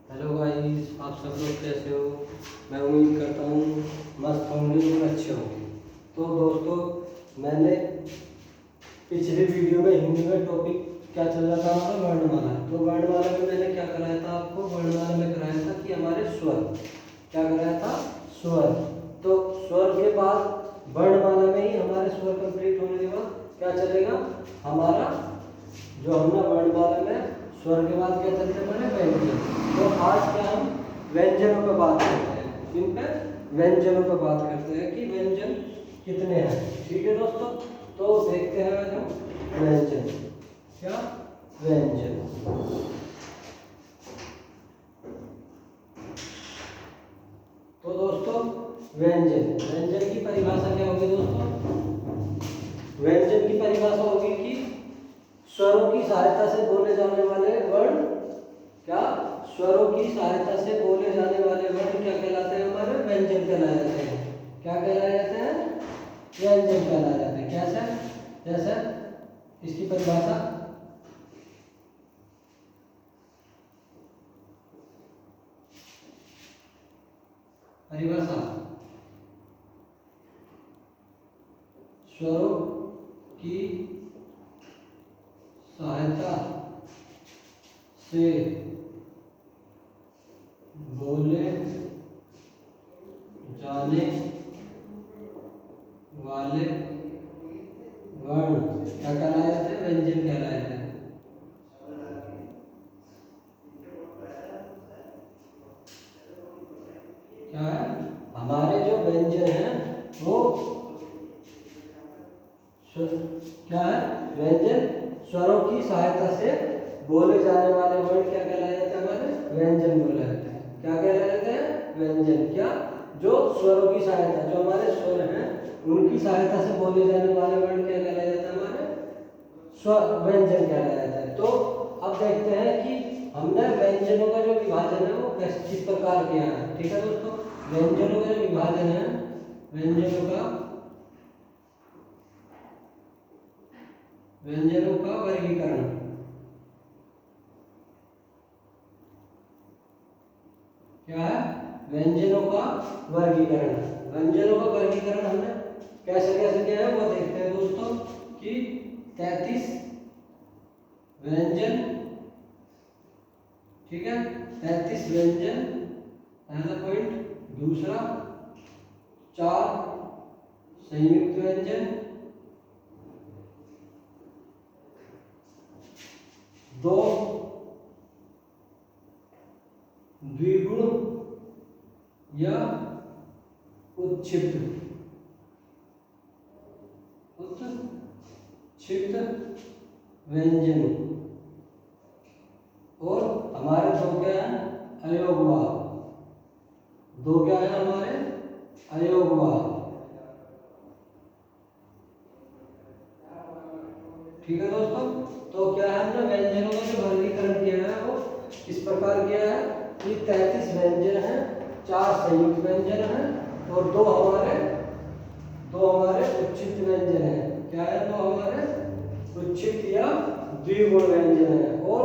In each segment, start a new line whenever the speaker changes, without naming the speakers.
Hello guys, आप सब लोग कैसे हो। मैं उम्मीद करता हूँ मस्त होंगे और अच्छे होंगे। तो दोस्तों, मैंने पिछले वीडियो में हिंदी में टॉपिक क्या चल रहा था हमारा वर्णमाला। तो वर्णमाला में मैंने क्या कराया था आपको, वर्णमाला में कराया था कि हमारे स्वर, क्या कराया था, स्वर। तो स्वर के बाद वर्णमाला में ही हमारे स्वर कंप्लीट होने के बाद क्या चलेगा हमारा, जो हमने वर्णमाला में स्वर के बाद क्या चलते हैं व्यंजन। तो आज क्या हम व्यंजनों पर बात करते हैं, किन पे, व्यंजनों पर बात करते हैं कि व्यंजन कितने हैं। ठीक है दोस्तों, तो देखते हैं आज हम व्यंजन, क्या व्यंजन। तो दोस्तों, व्यंजन, व्यंजन की परिभाषा क्या होगी दोस्तों, व्यंजन की परिभाषा होगी कि स्वरों की सहायता से बोले जाने वाले वर्ण, क्या, स्वरों की सहायता से बोले जाने वाले वर्ण क्या कहलाते हैं, हमारे व्यंजन कहलाए जाते हैं। क्या कहलाए जाते हैं, व्यंजन कहलाए जाते हैं। कैसे, जैसे इसकी परिभाषा, परिभाषा स्वरों की सहायता से बोले जाने वाले वर्ण क्या कहलाए जाते हैं, व्यंजन कहलाए जाते हैं। क्या है, हमारे जो व्यंजन हैं वो क्या है, व्यंजन स्वरों की सहायता से बोले जाने वाले वर्ण क्या कहलाए जाते हैं, हमारे व्यंजन बोले जाते हैं। क्या कहलाए जाते हैं, व्यंजन। क्या, जो स्वरों की सहायता, जो हमारे स्वर हैं उनकी सहायता से बोले जाने वाले वर्ण क्या कहलाए जाते हैं, हमारे स्वर, व्यंजन कहलाया जाता है। तो अब देखते हैं कि हमने व्यंजनों का जो विभाजन है वो किस प्रकार किया है। ठीक है दोस्तों, व्यंजनों का जो विभाजन है, व्यंजनों का वर्गीकरण, क्या है, व्यंजनों का वर्गीकरण। व्यंजनों का वर्गीकरण हमने कैसे कैसे किया है वो देखते हैं दोस्तों कि 33 व्यंजन, ठीक है, 33 व्यंजन, पहला पॉइंट। दूसरा, 4 संयुक्त व्यंजन, 2 द्विगुण या उत्क्षिप्त व्यंजन, और हमारे दो क्या है, अयोगवाद। दो क्या है हमारे, अयोगवाद। ठीक है दोस्तों, तो क्या है, हमने व्यंजनों का जो वर्गीकरण किया है वो इस प्रकार किया है कि 33 व्यंजन हैं, 4 संयुक्त व्यंजन हैं और दो हमारे उच्छिष्ट व्यंजन हैं। क्या है, दो हमारे उच्छिष्ट या द्विगुण व्यंजन हैं और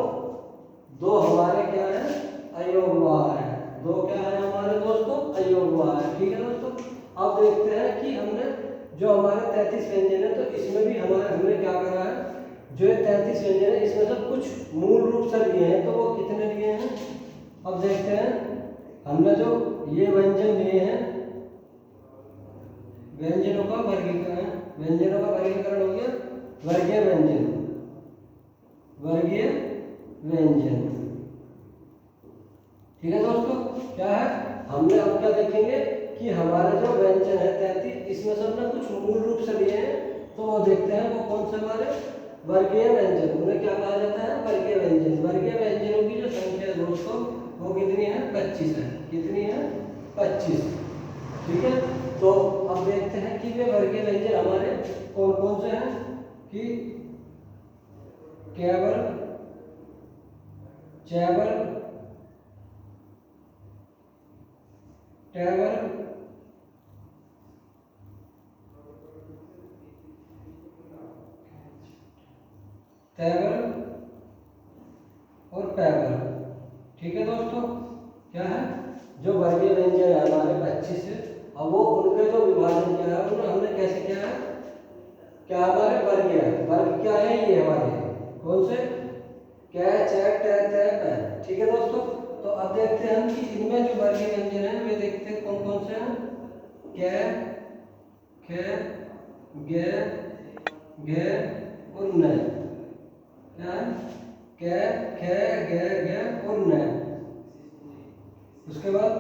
दो हमारे क्या है, अयोगवाह है। दो क्या है हमारे दोस्तों, अयोगवाह है। ठीक है दोस्तों, अब देखते हैं कि हमने जो हमारे 33 व्यंजन है तो इसमें भी हमने क्या करा है, जो 33 व्यंजन है इसमें से कुछ मूल रूप से लिए हैं। तो वो कितने लिए हैं, अब देखते हैं। हमने जो ये व्यंजन लिए हैं, व्यंजनों का वर्गीकरण, व्यंजनों का वर्गीकरण हो गया वर्गीय व्यंजन, वर्गीय व्यंजन। ठीक है दोस्तों, क्या है, हमने अब क्या देखेंगे कि हमारे जो व्यंजन है 33, इसमें से हमने कुछ मूल रूप से लिए हैं। तो वो देखते हैं वो कौन से हमारे वर्गीय व्यंजन, उन्हें क्या कहा जाता है, वर्गीय व्यंजन। वर्गीय व्यंजनों की जो संख्या है दोस्तों वो कितनी है, 25 है। कितनी है, 25। ठीक है, तो अब देखते हैं कि वे वर्गीय व्यंजन हमारे कौन कौन से हैं, कि केवल, चैवल, टेवल, तेवल और पैवल। ठीक है दोस्तों, क्या है, जो वर्गीय व्यंजन है हमारे 25 है, अब वो उनके जो विभाजन क्या है उन्होंने हमने कैसे किया है, क्या हमारे वर्गीय है, वर्ग क्या है ये हमारे कौन से, क्या है, च ट त प, ठीक है दोस्तों। तो अब देखते हैं हम कि इनमें जो वर्गीय व्यंजन है वे देखते हैं कौन कौन से हैं, क ख ग घ और न, क्या है, क ख ग घ और न। उसके बाद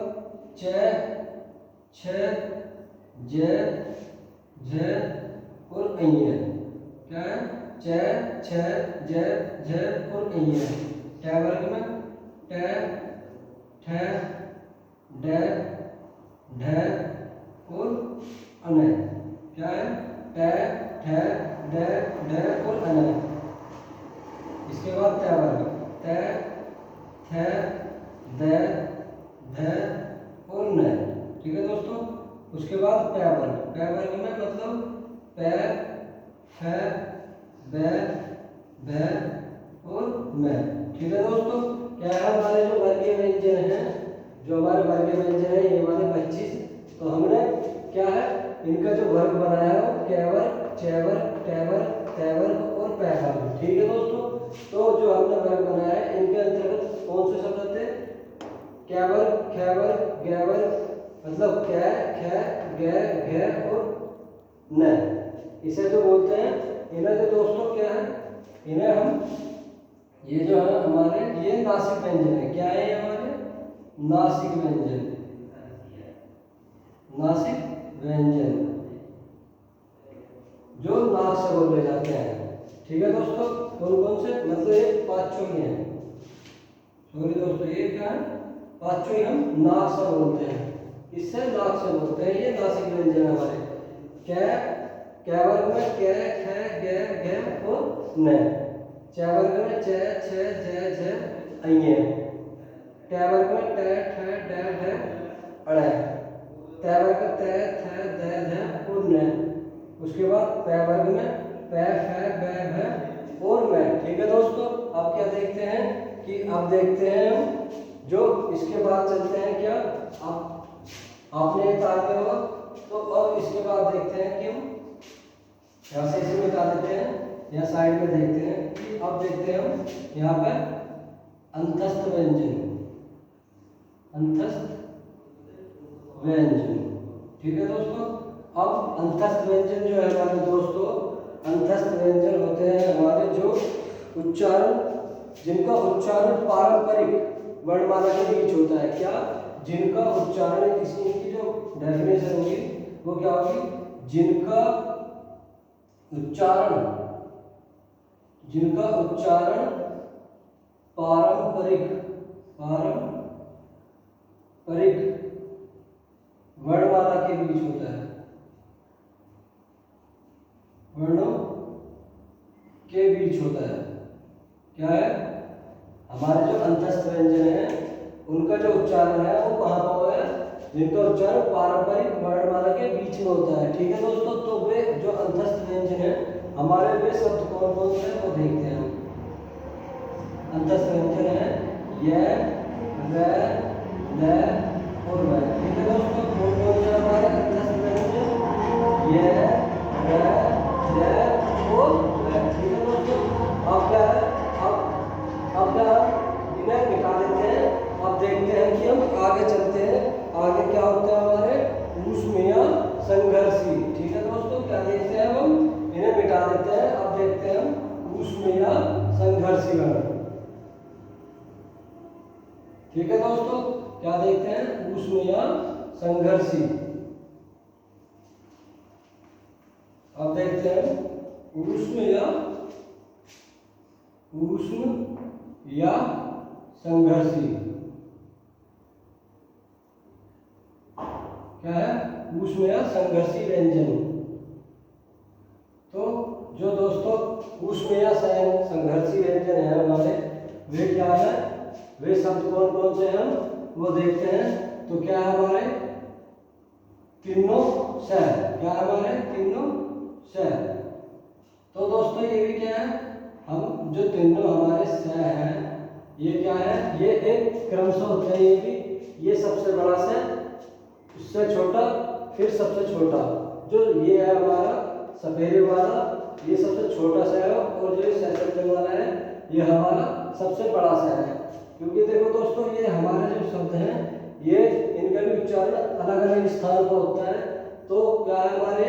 च छ ज झ और अ, क्या है, च छ ज झ और अ। ट वर्ग में ट ठ ड ढ और अन, क्या है, ट ठ ड ढ और अन। इसके बाद त वर्ग त थ द ध और न, ठीक है दोस्तों। उसके बाद प वर्ग में मतलब प फ ब भ और म, ठीक है दोस्तों। क्या है, हमारे जो वर्गीय व्यंजन है, जो हमारे वर्गीय व्यंजन है ये हमारे 25, तो हमने क्या है इनका जो वर्ग बनाया है वो क वर्ग च वर्ग ट वर्ग त वर्ग और प वर्ग, ठीक है दोस्तों। तो जो हमने वर्ग बनाया है इनके अंतर्गत कौन से शब्द आते हैं, क वर्ग ख वर्ग ग वर्ग, मतलब क ख ग घ और न, इसे जो बोलते हैं, इन्हें जो दोस्तों क्या है, इन्हें हम ये जो है हमारे ये नासिक व्यंजन है, क्या है ये हमारे नासिक व्यंजन, नासिक व्यंजन जो नाक से बोले जाते हैं, ठीक है दोस्तों। कौन कौन से, मतलब ये पांचों ही हैं, सॉरी दोस्तों ये क्या है, पांचों ही हम नाक से बोलते हैं, इससे नाक से बोलते हैं, ये नासिक व्यंजन हमारे। क वर्ग में क ख ग घ और न, च वर्ग में च छ ज झ अ, ट वर्ग में ट ठ ड ढ अड़, त वर्ग में त थ द ध और न। उसके बाद प वर्ग में प फ ब भ और म, ठीक है दोस्तों। अब क्या देखते हैं कि अब देखते हैं हम जो इसके बाद चलते हैं, क्या अब आपने एक आगे होगा, तो अब इसके बाद देखते हैं कि हम यहाँ से इसे मिटा देते हैं, यहाँ साइड में देखते हैं कि अब देखते हैं हम यहाँ पर अंतस्थ व्यंजन, अंतस्थ व्यंजन, ठीक है दोस्तों। अब अंतस्थ व्यंजन जो है हमारे दोस्तों, अंतस्थ व्यंजन होते हैं हमारे जो उच्चारण, जिनका उच्चारण पारंपरिक वर्णमाला के बीच होता है, क्या, जिनका उच्चारण, इनकी जो डेफिनेशन होगी वो क्या होगी, जिनका उच्चारण, जिनका उच्चारण पारंपरिक वर्णमाला के बीच होता है, वर्णों के बीच होता है, क्या है, हमारे जो अंतस्थ व्यंजन है उनका जो उच्चारण है वो कहाँ पर है, जिनका उच्चारण पारंपरिक वर्णमाला के बीच में होता है, ठीक है दोस्तों। तो वे जो अंतस्थ व्यंजन है हमारे वे शब्द कौन कौन से हैं वो देखते हैं हम। अंतस्थ व्यंजन है य र ल और व, ठीक है दोस्तों। कौन कौन से हमारे अंतस्थ व्यंजन, य र ल और व, ठीक है दोस्तों। अब क्या है, अब क्या इन्हें मिटा देते हैं, अब देखते हैं कि हम आगे चलते हैं, आगे क्या होता है हमारे ऊष्मीय संघर्षी, ठीक है दोस्तों। क्या देखते हैं हम, इन्हें मिटा देते हैं, अब देखते हैं हम ऊष्मीय संघर्षी गण, ठीक है दोस्तों। क्या देखते हैं, ऊष्मीय संघर्षी। अब देखते हैं ऊष्म या संघर्षी, क्या है, ऊष्म या संघर्षी व्यंजन। तो जो दोस्तों ऊष्म या संघर्षी व्यंजन है हमारे, वे क्या है, वे शब्द कौन कौन से हैं वो देखते हैं। तो क्या है हमारे तीनों स, क्या है हमारे तीनों स। तो दोस्तों ये भी क्या है, हम जो तीनों हमारे स हैं ये क्या है, ये एक क्रम से होते हैं, ये भी ये सबसे बड़ा से उससे छोटा, फिर सबसे छोटा। जो ये है हमारा सफेरे वाला, ये सबसे छोटा सा है, और जो सैसरजंग वाला है ये हमारा सबसे बड़ा सा है। क्योंकि देखो दोस्तों, ये हमारे जो शब्द हैं ये इनका भी उच्चारण अलग अलग स्थान पर होता है। तो क्या है हमारे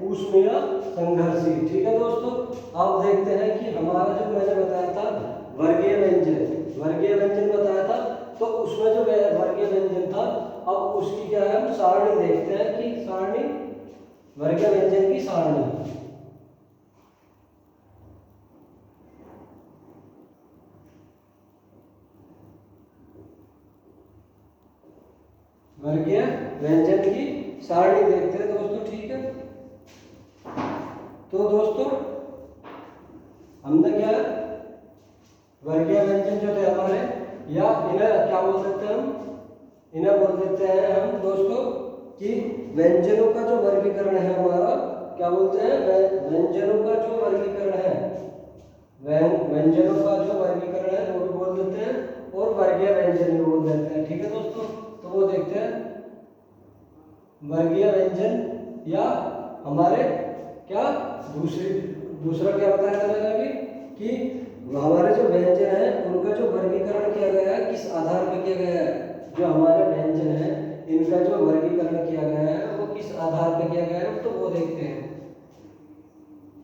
ऊष्मीय संघर्षी। ठीक है दोस्तों, आप देखते हैं कि हमारा जो मैंने बताया था वर्गीय व्यंजन बताया था, तो उसमें जो वर्गीय व्यंजन था, अब उसकी क्या है हम सारणी देखते हैं कि सारणी वर्गीय व्यंजन की सारणी। वर्गीय व्यंजन की सारणी देखते हैं दोस्तों। ठीक है, तो दोस्तों हमने क्या वर्गीय व्यंजन जो थे हमारे, या इन्हें क्या बोल सकते हैं हम, इन्हें बोल देते हैं हम दोस्तों कि व्यंजनों का जो वर्गीकरण है हमारा, क्या बोलते हैं व्यंजनों का जो वर्गीकरण है, व्यंजनों का जो वर्गीकरण है वो भी बोल देते हैं, और वर्गीय व्यंजन भी बोल देते हैं। ठीक है दोस्तों, तो वो देखते हैं वर्गीय व्यंजन, या हमारे क्या दूसरा क्या बताया था मैंने अभी कि हमारे जो व्यंजन है उनका जो वर्गीकरण किया गया है किस आधार पर किया गया है। जो हमारे व्यंजन है इनका जो वर्गीकरण किया गया है वो किस आधार पर किया गया है, तो वो देखते हैं।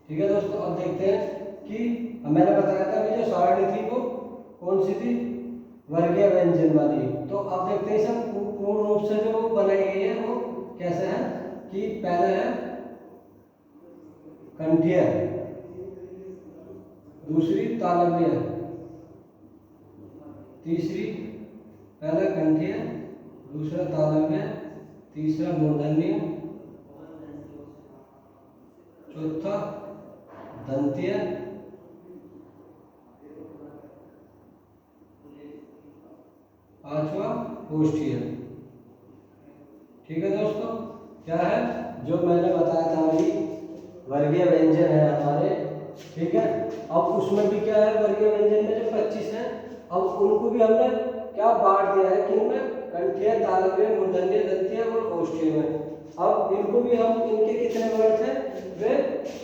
ठीक है दोस्तों, अब देखते हैं कि मैंने बताया था कि जो सारणी थी वो कौन सी थी, वर्गीय व्यंजन वाली। तो अब देखते हैं सब पूर्ण रूप से जो बनाई गई है वो कैसे है कि पहले है कंठीय, दूसरी तालव्य, तीसरी पहला कंठीय, दूसरा तालव्य, तीसरा मूर्धन्य, चौथा दंतीय, पांचवा ओष्ठीय। ठीक है दोस्तों, क्या है जो मैंने बताया था अभी वर्गीय व्यंजन है हमारे। ठीक है, अब उसमें भी क्या है वर्गीय व्यंजन में जो 25 हैं, अब उनको भी हमने क्या बांट दिया है किनमें, कंठीय, तालव्य, मूर्धन्य, दंतीय और ओष्ठीय में। अब इनको भी हम, इनके कितने वर्ण थे वे,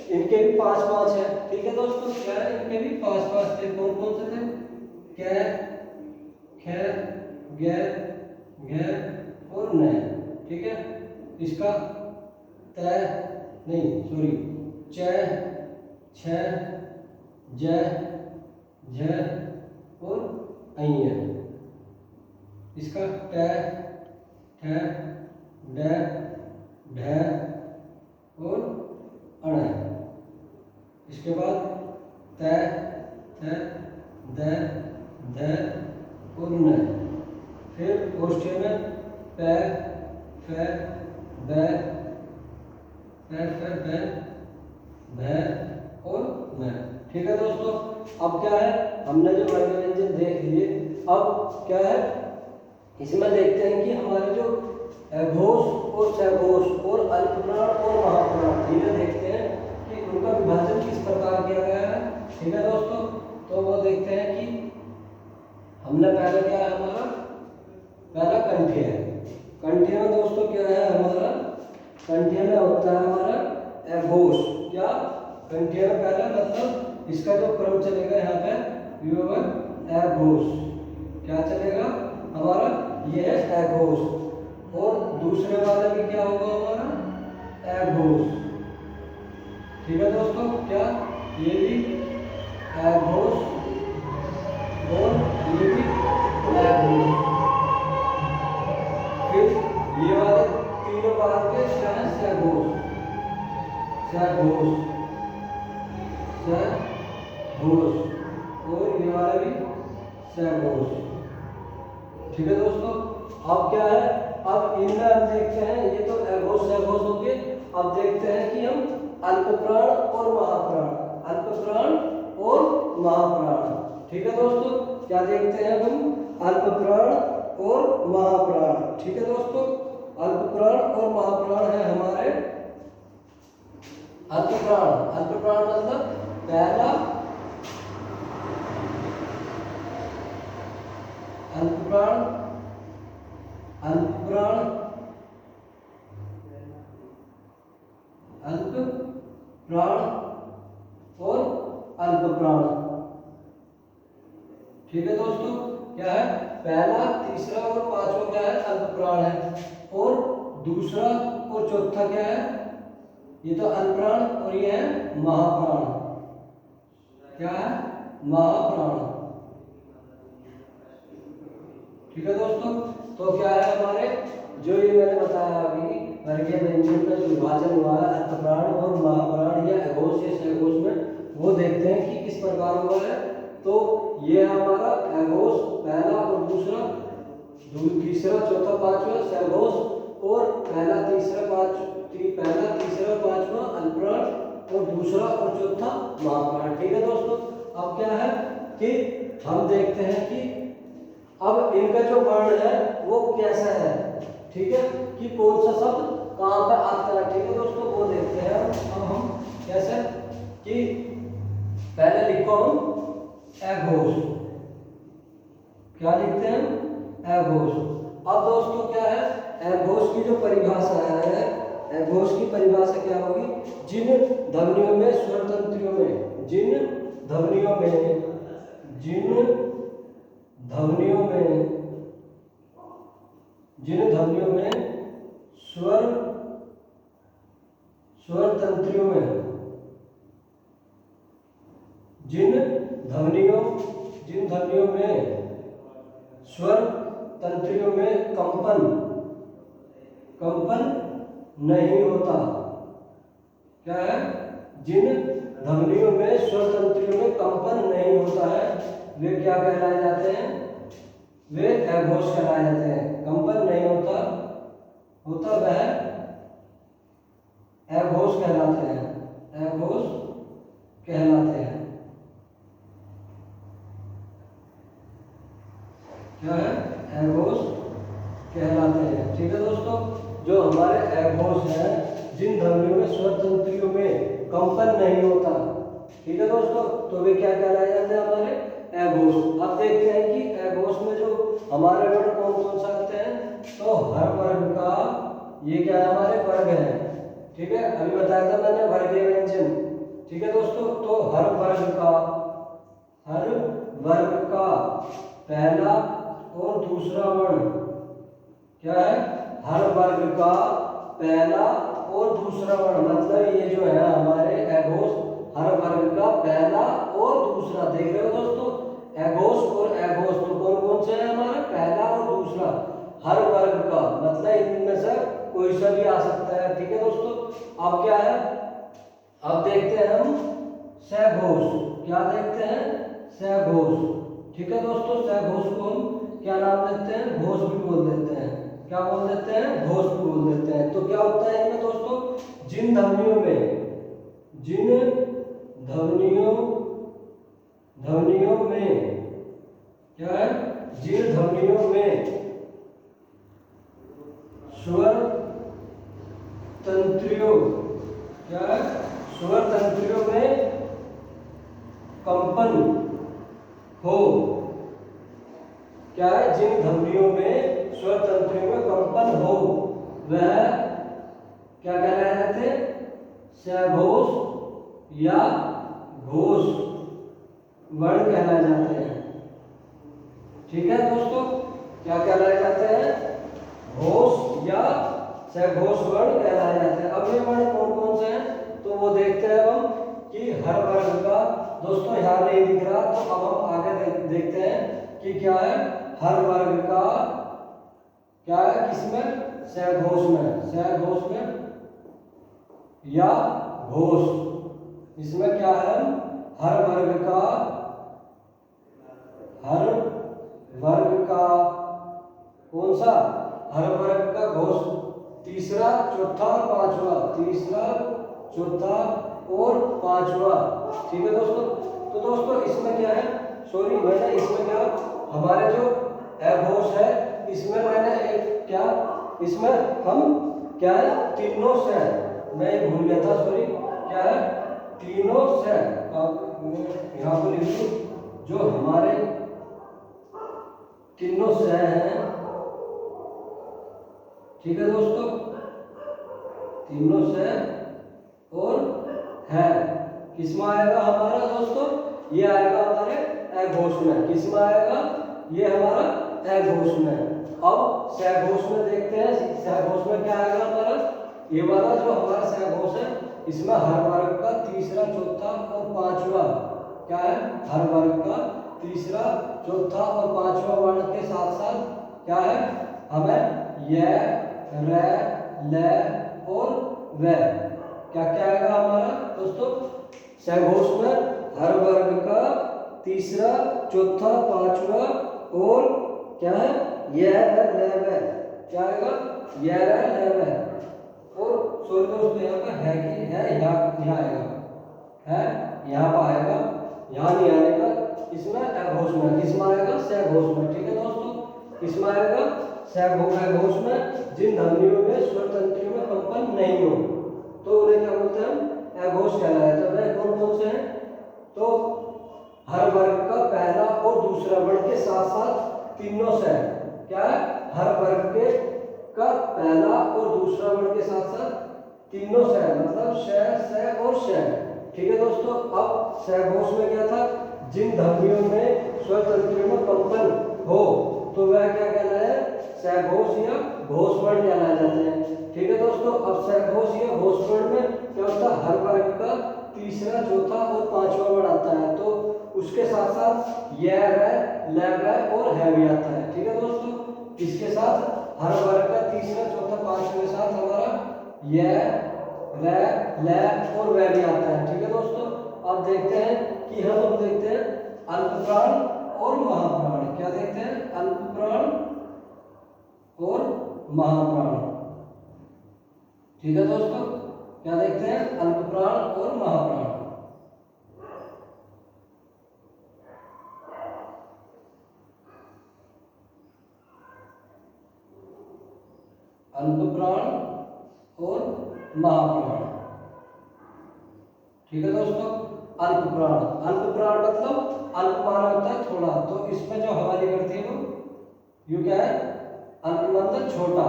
इनके भी 5-5 है। ठीक है दोस्तों, क्या है इनके भी 5-5 थे। कौन कौन से थे, कै, ख, ग, घ और न। ठीक है, इसका त नहीं सॉरी च, छ, ज, झ और अय। इसका ट, ठ, ड, ढ और अण। इसके बाद त, थ, द, ध और न। फिर ओष्ठीय में प, फ, ब, भ और न। ठीक है दोस्तों, अब क्या है हमने जो वर्गीय व्यंजन देख लिए, अब क्या है इसमें देखते हैं कि हमारे जो घोष और सघोष और अल्पप्राण और महाप्राण, इन्हें देखते हैं कि उनका विभाजन किस प्रकार किया गया है। ठीक है दोस्तों, तो वो देखते हैं कि हमने पहले क्या है हमारा पहला कंठीय है। कंठीय में दोस्तों क्या है हमारा, कंठीय में होता है हमारा अघोष। क्या कंठीय में पहला मतलब इसका जो क्रम चलेगा यहाँ पे विभव अघोष, क्या चलेगा हमारा ये है अघोष, और दूसरे वाले में क्या होगा हमारा अघोष। ठीक है दोस्तों, क्या ये भी अघोष और ये भी अघोष। फिर ये वाले तीनों बात के क्या है सघोष, सघोष, सघोष और ये वाला भी सघोष। ठीक है दोस्तों, अब क्या है, अब इनमें हम देखते हैं ये तो अघोष सघोष हो गए। अब देखते हैं कि हम अल्पप्राण और महाप्राण, अल्पप्राण और महाप्राण। ठीक है दोस्तों, क्या देखते हैं हम अल्पप्राण और महाप्राण। ठीक है दोस्तों, अल्पप्राण और महाप्राण है हमारे अल्पप्राण। अल्पप्राण मतलब पहला अल्पप्राण, अल्पप्राण, अल्पप्राण और अल्पप्राण। ठीक है दोस्तों, क्या है पहला, तीसरा और पांचवा क्या है अल्पप्राण है, और दूसरा और चौथा क्या है, ये तो अल्पप्राण और ये है महाप्राण। क्या है महाप्राण। ठीक है दोस्तों, तो क्या है हमारे जो ये मैंने बताया अभी वर्गीय व्यंजन का जो विभाजन हुआ है अल्पप्राण और महाप्राण या अघोष या सघोष में, वो देखते हैं कि किस प्रकार हुआ है। तो ये हमारा अघोष पहला और दूसरा, तीसरा चौथा पांचवा सघोष, और पहला तीसरा और पांचवा अल्पप्राण और दूसरा और चौथा महाप्राण। ठीक है दोस्तों, अब क्या है कि हम देखते हैं कि अब इनका जो वर्ण है वो कैसा है। ठीक है, कि कौन सा शब्द कहाँ पर आता है। ठीक है दोस्तों, वो देखते हैं। अब हम कैसे कि पहले लिखो हम अघोष, क्या लिखते हैं अघोष। अब दोस्तों क्या है अघोष की जो परिभाषा है, अघोष की परिभाषा क्या होगी, जिन ध्वनियों में स्वर तंत्रियों में, जिन ध्वनियों में स्वर तंत्रियों में, जिन ध्वनियों में स्वर तंत्रियों में कंपन नहीं होता। क्या है, जिन ध्वनियों में स्वर तंत्रियों में कंपन नहीं होता है, वे क्या कहलाए जाते हैं, वे अघोष कहलाए जाते हैं। कंपन नहीं होता वह अघोष कहलाते हैं, अघोष कहलाते हैं। क्या है अघोष कहलाते हैं। ठीक है दोस्तों, जो हमारे अघोष हैं जिन ध्वनियों में स्वर तंत्रियों में कंपन नहीं होता। ठीक है दोस्तों, तो वे क्या कहलाए जाते हैं हमारे अघोष। अब देखते हैं कि अघोष में जो हमारे वर्ण कौन कौन सा आते हैं। तो हर वर्ग का ये क्या है हमारे वर्ग है। ठीक है, अभी बताया था मैंने वर्गीय व्यंजन। ठीक है दोस्तों, तो हर वर्ग का पहला और दूसरा वर्ण क्या है, हर वर्ग का पहला और दूसरा वर्ण, मतलब ये जो है हमारे अघोष हर वर्ग का पहला और दूसरा। देख रहे हो दोस्तों, अघोष और अघोष तो कौन कौन से है हमारा, पहला और दूसरा हर वर्ग का, मतलब इनमें से कोई सा भी आ सकता है। ठीक है दोस्तों, अब क्या है, अब देखते हैं हम सघोष। क्या देखते हैं सघोष। ठीक है दोस्तों, सघोष को हम क्या नाम देते हैं, घोष भी बोल देते हैं। क्या बोल देते हैं, घोष भी बोल देते हैं। तो क्या होता है इनमें दोस्तों, जिन ध्वनियों में क्या है, जिन ध्वनियों में स्वर तंत्रियों, क्या है स्वर तंत्रियों में कंपन हो। क्या है, जिन ध्वनियों में स्वर तंत्रियों में कंपन हो वह क्या कहलाए जाते हैं, सघोष या घोष वर्ण कहलाए जाते हैं। ठीक है दोस्तों, क्या कहलाए जाते हैं, घोष या सघोष वर्ण कहलाए जाते हैं। अब ये वर्ण कौन कौन से हैं, तो वो देखते हैं हम कि हर वर्ग का, दोस्तों यहाँ नहीं दिख रहा, तो अब हम आगे देखते हैं कि क्या है, हर वर्ग का क्या है, किसमें, सघोष में या घोष। इसमें क्या है, हर वर्ग का कौन सा, हर वर्ग का घोष, तीसरा चौथा और पांचवा, तीसरा चौथा और पांचवा। ठीक है दोस्तों, तो दोस्तों इसमें क्या है, सॉरी मैंने इसमें क्या, हमारे जो अघोष है इसमें मैंने एक क्या, इसमें हम क्या है तीनों से, मैं भूल गया था सॉरी, क्या है तीनों से, यहाँ पर लिख दूं, जो हमारे तीनों से हैं, ठीक है दोस्तों, तीनों से और है। किसमें आएगा हमारा दोस्तों, ये आएगा हमारे अघोष में। किसमें आएगा, ये हमारा अघोष में। अब सघोष में देखते हैं, सघोष में क्या आएगा हमारा, ये वाला जो हमारा सघोष है इसमें हर वर्ग का तीसरा, चौथा और पांचवा क्या है, हर वर्ग का तीसरा, चौथा और पांचवा वर्ण के साथ साथ क्या है, हमें य, र, ल और व क्या क्या आएगा हमारा दोस्तों, सघोष में हर वर्ग का तीसरा, चौथा, पांचवा और क्या है, यह ल व क्या आएगा, यह ल व। और सॉरी दोस्तों यहाँ पर है कि है, यहाँ आएगा, है यहाँ पर आएगा, यहाँ नहीं आएगा, इसमें अघोष में। किसमें आएगा, सघोष में। ठीक है दोस्तों, किसमें आएगा, सघोष में जिन ध्वनियों में स्वर तंत्रियों में कंपन नहीं हो तो उन्हें क्या बोलते हैं, अघोष कहलाता है। तो वह कौन कौन से हैं, तो हर वर्ग का पहला और दूसरा वर्ण के साथ साथ तीनों से क्या है, हर वर्ग के का पहला और दूसरा वर्ण के साथ साथ तीनों से, मतलब श और श। ठीक है दोस्तों, अब सघोष में क्या था, जिन ध्वनियों में स्वर तंत्रियों में कंपन हो तो वह क्या कहलाया है, सघोष या घोष वर्ण कहलाए जाते हैं। ठीक है दोस्तों, अब सघोष या घोष वर्ण में क्या होता है, हर वर्ग का तीसरा, चौथा और पांचवा वर्ण आता है, तो उसके साथ साथ य, र, ल, व और है भी आता है। ठीक है दोस्तों, इसके साथ हर वर्ग का तीसरा, चौथा, पांचवा के साथ हमारा य, र, ल और व भी आता है। ठीक है दोस्तों, अब देखते हैं कि हम देखते हैं अल्पप्राण और महाप्राण। क्या देखते हैं, अल्पप्राण और महाप्राण। ठीक है दोस्तों, क्या देखते हैं, अल्पप्राण और महाप्राण। अल्पप्राण और महाप्राण। ठीक है दोस्तों, अल्पप्राण, अल्पप्राण मतलब अल्प माना होता है थोड़ा, तो इसमें जो हमारी करती है वो यू क्या है, अल्प मतलब छोटा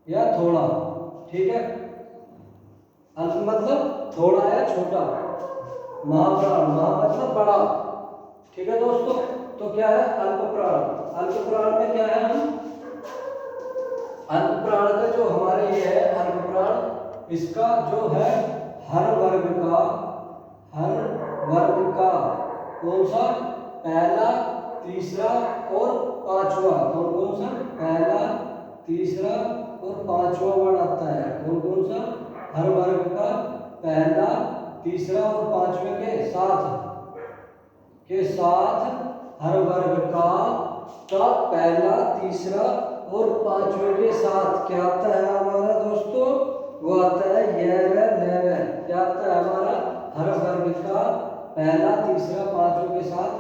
या थोड़ा। ठीक है, अल्प मतलब थोड़ा या छोटा, महाप्राण, महा मतलब बड़ा। ठीक है दोस्तों, तो क्या है अल्पप्राण, अल्पप्राण में क्या है, हम अल्पप्राण का जो हमारे ये है अल्पप्राण, इसका जो है हर वर्ग का कौन सा, पहला, तीसरा और पांचवा, कौन कौन सा, पहला, तीसरा और पांचवा वर्ण आता है। कौन कौन सा, हर वर्ग का पहला, तीसरा और पांचवे के साथ हर वर्ग का पहला, तीसरा और पांचवे के साथ क्या आता है हमारा दोस्तों, वो आता है य, र, ल, व। क्या आता है हमारा, हर वर्ग का पहला, तीसरा, पांचवे के साथ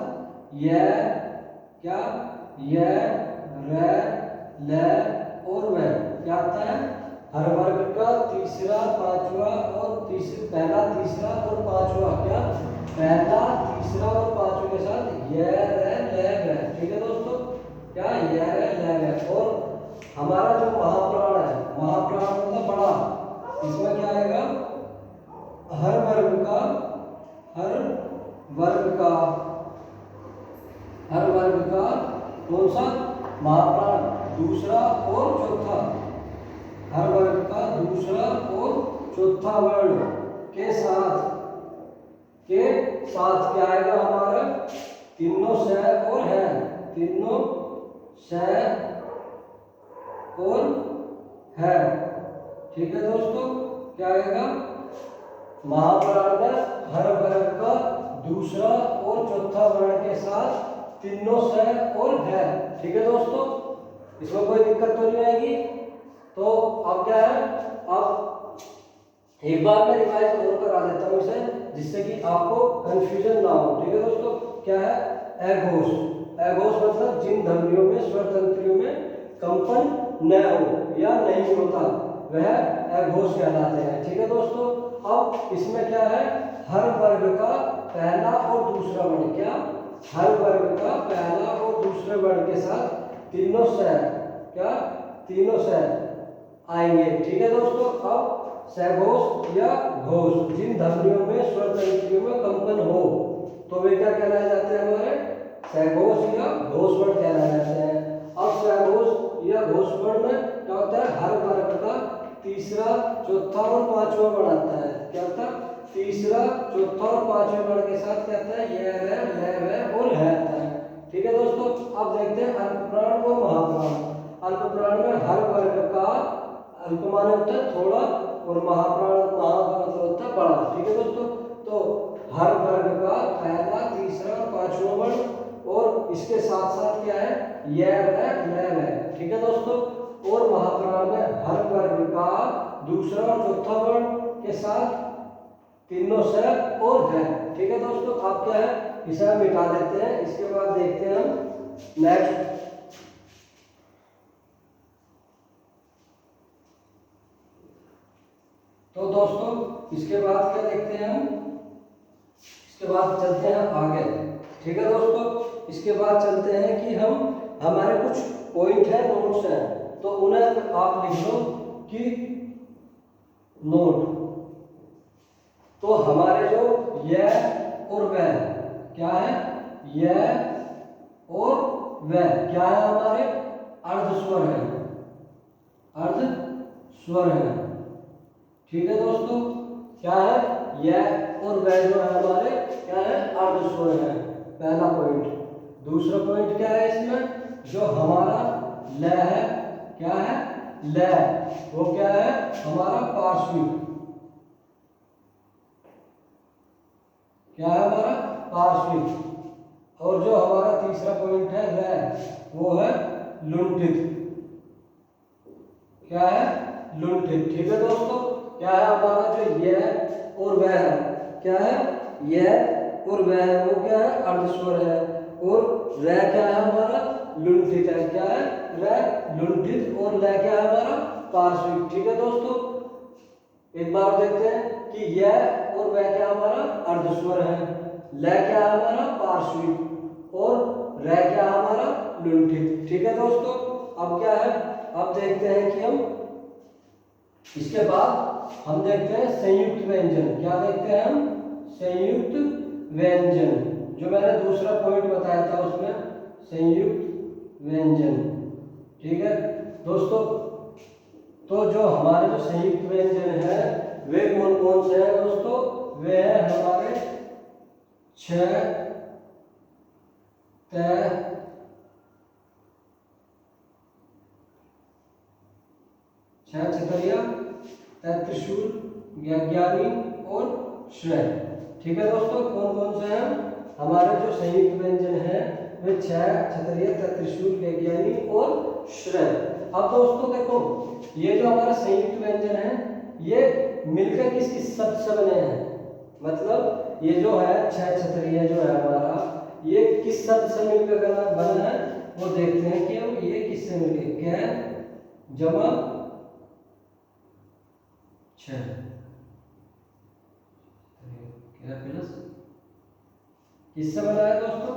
य, क्या, य, र, ल और व क्या आता है, हर वर्ग का तीसरा, पांचवा और पहला, तीसरा और पांचवा, क्या, पहला, तीसरा और पांचवे के साथ य, र, ल, व। ठीक है दोस्तों, क्या, य, र, ल, व। और हमारा जो महाप्राण है, महाप्राण मतलब बड़ा, इसमें क्या आएगा, हर वर्ग का कौन सा, महाप्राण दूसरा और चौथा, हर वर्ग का दूसरा और चौथा वर्ण के साथ क्या आएगा हमारा, तीनों से और है, तीनों से और है। ठीक है दोस्तों, क्या आएगा, महाप्राण में हर वर्ग का दूसरा और चौथा वर्ण के साथ तीनों से और है। ठीक है दोस्तों, इसमें कोई दिक्कत तो नहीं आएगी। तो अब क्या है, अब एक बार मैं रिवाइज और करा देता हूँ इसे, जिससे कि आपको कंफ्यूजन ना हो। ठीक है दोस्तों, क्या है, अघोष, अघोष मतलब जिन ध्वनियों में स्वर तंत्रियों में कंपन न हो या नहीं होता वह अघोष कहलाते हैं। ठीक है दोस्तों, अब इसमें क्या है, हर वर्ग का पहला और दूसरा वर्ण, क्या, हर वर्ग का पहला और दूसरे वर्ण के साथ तीनों से क्या, तीनों से आएंगे। ठीक है दोस्तों। अब सघोष या घोष, जिन ध्वनियों में स्वर तंत्रियों में कंपन हो तो वे क्या कहलाए जाते हैं, हमारे सघोष या घोष वर्ण कहलाए जाते हैं। अब सघोष या घोष वर्ण में क्या होता है, हर वर्ग का तीसरा, चौथा और पांचवा वर्ण आता है। क्या होता है, तीसरा, चौथा और पांचवें वर्ण के साथ क्या आता है, ये है, लय है और है आता है। ठीक है दोस्तों। अब देखते हैं अल्पप्राण और महाप्राण। अल्पप्राण में हर वर्ग का, अल्प माने होता है थोड़ा और महाप्राण, महा का मतलब होता है बड़ा। ठीक है दोस्तों। तो हर वर्ग का पहला, तीसरा और पांचवा वर्ण, और इसके साथ साथ क्या है, यह है, लय है। ठीक है दोस्तों। और महाप्राण में हर वर्ग का दूसरा और चौथा वर्ण के साथ तीनों से और है। ठीक है दोस्तों। अब क्या है, इसे हम मिटा देते हैं। इसके बाद देखते हैं हम नेक्स्ट। तो दोस्तों इसके बाद क्या देखते हैं हम, इसके बाद चलते हैं आगे। ठीक है दोस्तों। इसके बाद चलते हैं कि हम, हमारे कुछ पॉइंट है, नोट्स हैं, तो उन्हें आप लिख लो कि नोट। तो हमारे जो यह और वह क्या है, यह और वह क्या है, हमारे अर्ध स्वर है, अर्ध स्वर है। ठीक है दोस्तों। क्या है, यह और वह जो है हमारे क्या है, अर्ध स्वर है, पहला पॉइंट। दूसरा पॉइंट क्या है इसमें, जो हमारा ल है, क्या है, ल, वो क्या है, हमारा पार्श्विक, क्या है, हमारा पार्श्विक। और जो हमारा तीसरा पॉइंट है र, वो है लुंठित, क्या है, लुंठित। ठीक है दोस्तों। क्या है हमारा जो यह और वह है, क्या है, यह और वह है, वो क्या है, अर्धस्वर है। और र क्या है हमारा, लुंठित है, क्या है, र लुंठित, और ल क्या है हमारा, पार्श्विक। ठीक है दोस्तों। एक बार देखते हैं कि यह और वह क्या हमारा अर्धस्वर है, ल क्या है हमारा पार्श्विक, और र क्या है हमारा लुंठित। ठीक है दोस्तों। अब क्या है, अब देखते हैं कि हम, इसके बाद हम देखते हैं संयुक्त व्यंजन। क्या देखते हैं हम, संयुक्त व्यंजन, जो मैंने दूसरा पॉइंट बताया था उसमें, संयुक्त व्यंजन। ठीक है दोस्तों। तो जो हमारे जो संयुक्त व्यंजन है वे कौन कौन से हैं दोस्तों, वे हैं हमारे छ, त, छतरिया, त्रिशूल, ज्ञानी और श्रेय। ठीक है दोस्तों। कौन कौन से हैं हमारे जो संयुक्त व्यंजन है, वे छ, छतरिया, त्रिशूल, ज्ञानी और श्रेय। अब दोस्तों देखो, ये जो हमारा संयुक्त व्यंजन है, ये मिलकर किस किस शब्द से बने हैं, मतलब ये जो है छ, छतरिया जो है हमारा, ये किस शब्द से मिलकर बना है, वो देखते हैं कि हम ये किससे मिलकर, क्या जमा छ, क्या प्लस किससे बना है दोस्तों,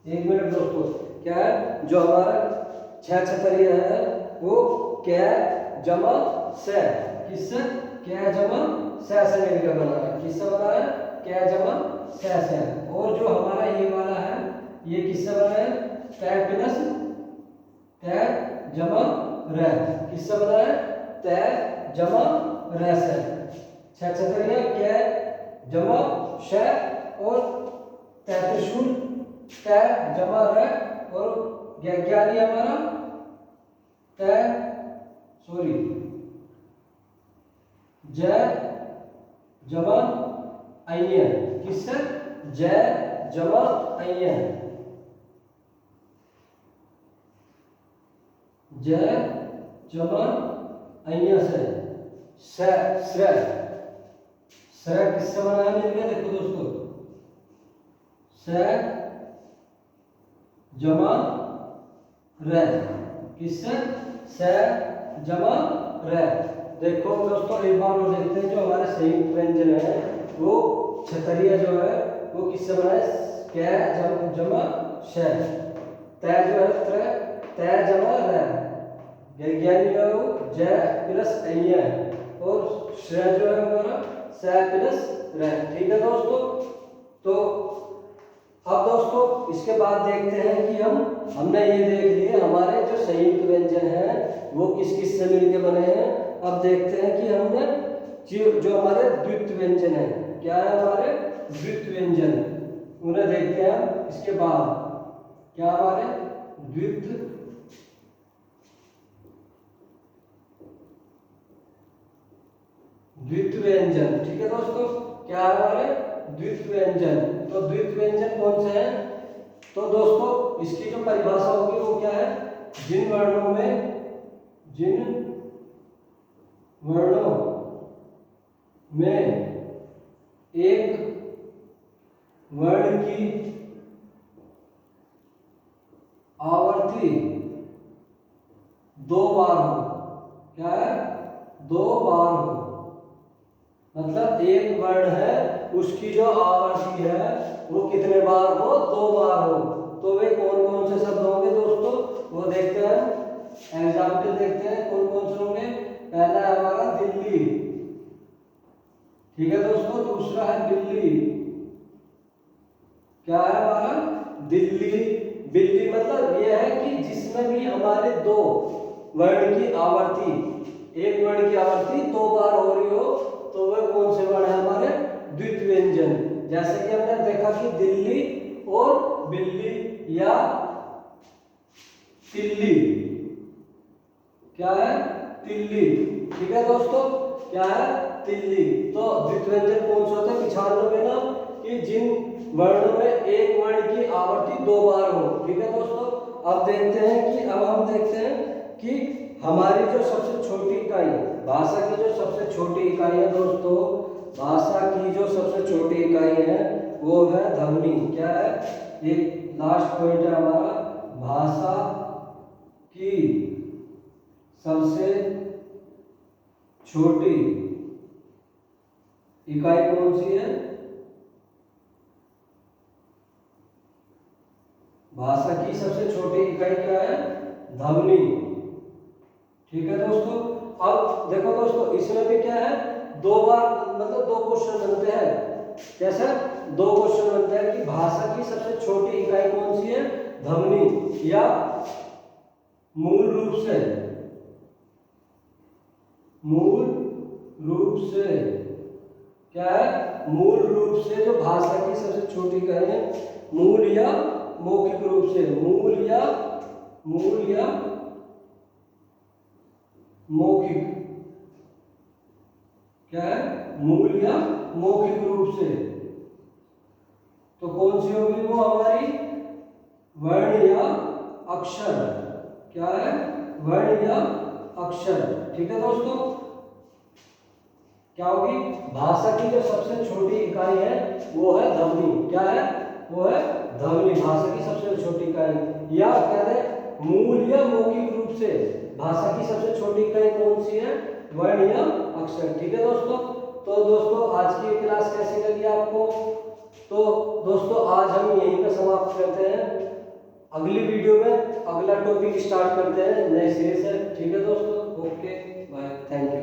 एक मिनट दोस्तों। क्या है, जो हमारा छ, छतरिया है वो क्या जमा से, किससे, क्या जमा से मिलकर बना है, किससे बना है, क्या जमा से। और जो हमारा ये वाला है, ये किससे बना है, तय प्लस तय जमा र, किससे बना है, तय जमा र से। छ, छतरिया क्या जमा श, और त्रिशूल तय जमा र, और ज्ञानी हमारा तय, सॉरी, जय जमा अय, किससे, जय जमा अय, जय जमा अय से। श्रेय, श्रेय किससे बना है मिलकर, देखो दोस्तों, श्रेय जमा र, किससे, से जमा र। देखो दोस्तों एक बार और देखते हैं, जो हमारे संयुक्त व्यंजन है वो छतरिया जो है वो किससे बना है, क्या जमा श, तय जो है तय जमा र, ज्ञानी जो है वो जय प्लस अय, और श्रेय जो है हमारा स प्लस र। ठीक है दोस्तों। तो अब दोस्तों इसके बाद देखते हैं कि हमने ये देख लिए हमारे जो संयुक्त व्यंजन है वो किस किस से मिलके बने हैं। अब देखते हैं कि हमने जो हमारे द्वित्व व्यंजन है, क्या है हमारे द्वित्व व्यंजन, उन्हें देखते हैं हम इसके बाद। क्या हमारे द्वित्व व्यंजन। ठीक है दोस्तों, क्या है हमारे द्वित्व व्यंजन। तो द्वित्व व्यंजन कौन से हैं? तो दोस्तों इसकी जो परिभाषा होगी वो क्या है, जिन वर्णों में एक वर्ण की आवर्ती दो बार हो। क्या है? दो बार हो, मतलब एक वर्ण है उसकी जो आवर्ती है वो कितने बार हो, दो बार हो। तो वे कौन कौन से शब्द होंगे दोस्तों, वो देखते हैं। एग्जाम्पल देखते हैं कौन कौन से होंगे। पहला है हमारा दिल्ली। ठीक है दोस्तों। दूसरा है बिल्ली। क्या है हमारा? दिल्ली। बिल्ली मतलब यह है कि जिसमें भी हमारे दो वर्ण की आवर्ती, एक वर्ण की आवर्ती दो बार हो रही हो, तो वह कौन से वर्ण है हमारे द्वित्व व्यंजन। जैसे कि हमने देखा कि दिल्ली और बिल्ली या तिल्ली। क्या है? तिल्ली। ठीक है दोस्तों, क्या है? तिल्ली। तो द्वित्व व्यंजन कौन से होते हैं? 95 ना, कि जिन वर्णों में एक वर्ण की आवर्ती दो बार हो। ठीक है दोस्तों। अब देखते हैं कि हम देखते हैं कि हमारी जो सबसे छोटी इकाई, भाषा की जो सबसे छोटी इकाई है दोस्तों, भाषा की जो सबसे छोटी इकाई है वो है ध्वनि। क्या है? एक लास्ट पॉइंट है हमारा, भाषा की सबसे छोटी इकाई कौन सी है? भाषा की सबसे छोटी इकाई क्या है? ध्वनि। ठीक है दोस्तों। अब देखो दोस्तों इसमें भी क्या है, दो बार मतलब दो क्वेश्चन बनते हैं। कैसे? दो क्वेश्चन बनते हैं कि भाषा की सबसे छोटी इकाई कौन सी है? ध्वनि। या मूल रूप से क्या है? मूल रूप से जो भाषा की सबसे छोटी इकाई है, मूल या मौखिक रूप से, मूल या मौखिक। क्या है? मूल या मौखिक रूप से। तो कौन सी होगी वो हमारी? वर्ण या अक्षर। क्या है? वर्ण या अक्षर। ठीक है दोस्तों। क्या होगी? भाषा की जो सबसे छोटी इकाई है वो है ध्वनि। क्या है? वो है ध्वनि, भाषा की सबसे छोटी इकाई। या कहते हैं मूल या मौखिक रूप से भाषा की सबसे छोटी इकाई कौन सी है? वर्ण या अक्षर। ठीक है दोस्तों। तो दोस्तों आज की क्लास कैसी लगी आपको? तो दोस्तों आज हम यहीं पर समाप्त करते हैं। अगली वीडियो में अगला टॉपिक स्टार्ट करते हैं नए सिरे से। ठीक है दोस्तों। Okay bye, thank you.